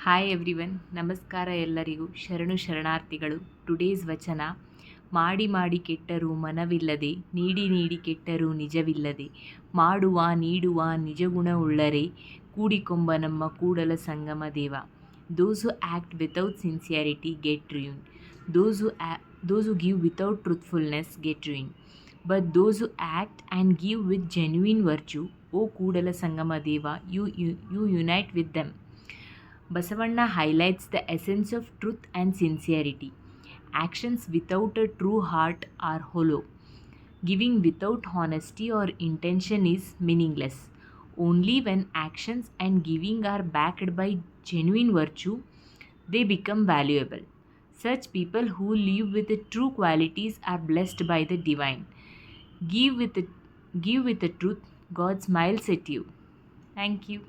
Hi everyone, ನಮಸ್ಕಾರ ಎಲ್ಲರಿಗೂ, ಶರಣು ಶರಣಾರ್ಥಿಗಳು. ಟುಡೇಸ್ ವಚನ: ಮಾಡಿ ಮಾಡಿ ಕೆಟ್ಟರೂ ಮನವಿಲ್ಲದೆ, ನೀಡಿ ನೀಡಿ ಕೆಟ್ಟರೂ ನಿಜವಿಲ್ಲದೆ, ಮಾಡುವ ನೀಡುವ ನಿಜಗುಣವುಳ್ಳರೆ, ಕೂಡಿಕೊಂಬ ನಮ್ಮ Kudala Sangama Deva. Those who act without sincerity get ruined. Those who give without truthfulness get ruined. But those who act and give with genuine virtue, O Kudala Sangama Deva, you unite with them. Basavanna highlights the essence of truth and sincerity. Actions without a true heart are hollow. Giving without honesty or intention is meaningless. Only when actions and giving are backed by genuine virtue, they become valuable. Such people who live with the true qualities are blessed by the divine. Give with the truth, God smiles at you. Thank you.